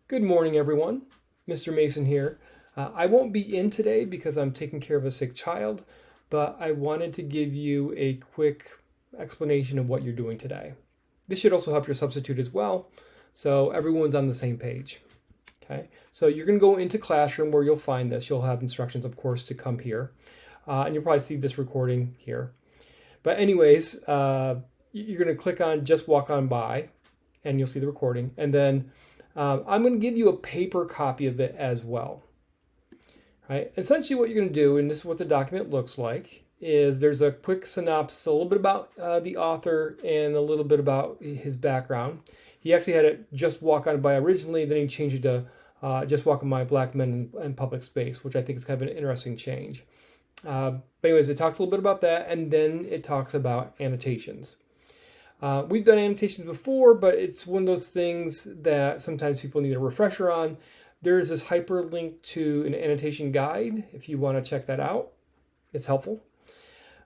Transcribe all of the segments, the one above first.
Good morning, everyone. Mr. Mason here. I won't be in today because I'm taking care of a sick child, but I wanted to give you a quick explanation of what you're doing today. This should also help your substitute as well, so everyone's on the same page. Okay, so you're going to go into Classroom where you'll find this. You'll have instructions, of course, to come here, and you'll probably see this recording here. But anyways, you're going to click on Just Walk On By, and you'll see the recording, and then I'm going to give you a paper copy of it as well. Right? Essentially what you're going to do, and this is what the document looks like, is there's a quick synopsis, a little bit about the author and a little bit about his background. He actually had it Just Walk On By originally, then he changed it to Just Walk On By Black Men in Public Space, which I think is kind of an interesting change. But anyways, it talks a little bit about that, and then it talks about annotations. We've done annotations before, but it's one of those things that sometimes people need a refresher on. There's this hyperlink to an annotation guide if you want to check that out. It's helpful.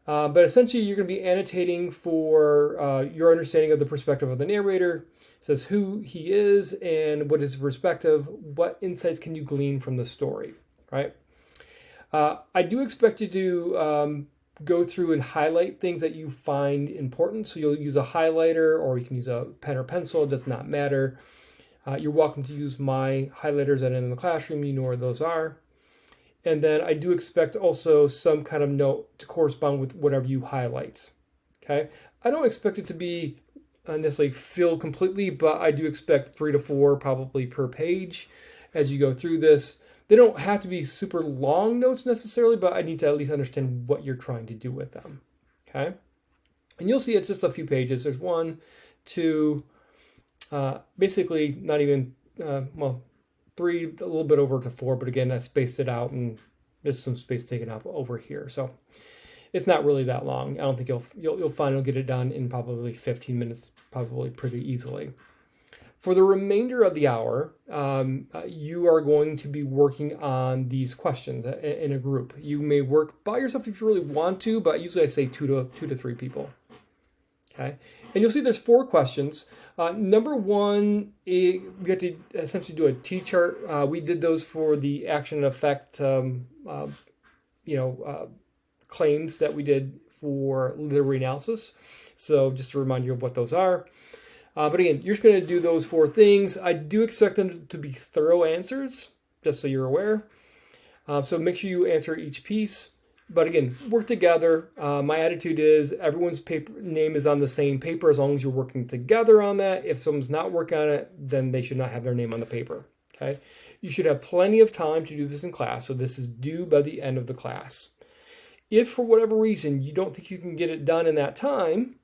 But essentially, you're going to be annotating for your understanding of the perspective of the narrator. It says who he is and what is his perspective. What insights can you glean from the story, right? I do expect you to go through and highlight things that you find important. So you'll use a highlighter or you can use a pen or pencil. It does not matter. You're welcome to use my highlighters that are in the classroom. You know where those are. And then I do expect also some kind of note to correspond with whatever you highlight. Okay. I don't expect it to be necessarily filled completely, but I do expect 3 to 4 probably per page as you go through this. They don't have to be super long notes necessarily, but I need to at least understand what you're trying to do with them. Okay. And you'll see it's just a few pages. There's 1, 2, basically not even, 3, a little bit over to 4, but again, I spaced it out and there's some space taken up over here. So it's not really that long. I don't think you'll find you'll get it done in probably 15 minutes, probably pretty easily. For the remainder of the hour, you are going to be working on these questions in a group. You may work by yourself if you really want to, but usually I say 2 to 3 people. Okay, and you'll see there's 4 questions. Number 1, we have to essentially do a T-chart. We did those for the action and effect, claims that we did for literary analysis. So just to remind you of what those are. But again, you're just going to do those 4 things. I do expect them to be thorough answers, just so you're aware. So make sure you answer each piece. But again, work together. My attitude is everyone's name is on the same paper as long as you're working together on that. If someone's not working on it, then they should not have their name on the paper. Okay? You should have plenty of time to do this in class. So this is due by the end of the class. If for whatever reason you don't think you can get it done in that time,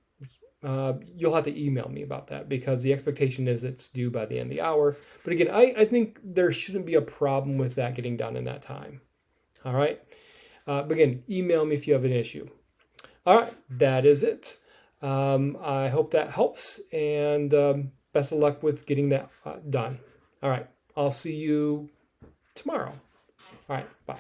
you'll have to email me about that because the expectation is it's due by the end of the hour. But again, I think there shouldn't be a problem with that getting done in that time. All right. But again, email me if you have an issue. All right. That is it. I hope that helps and best of luck with getting that done. All right. I'll see you tomorrow. All right. Bye.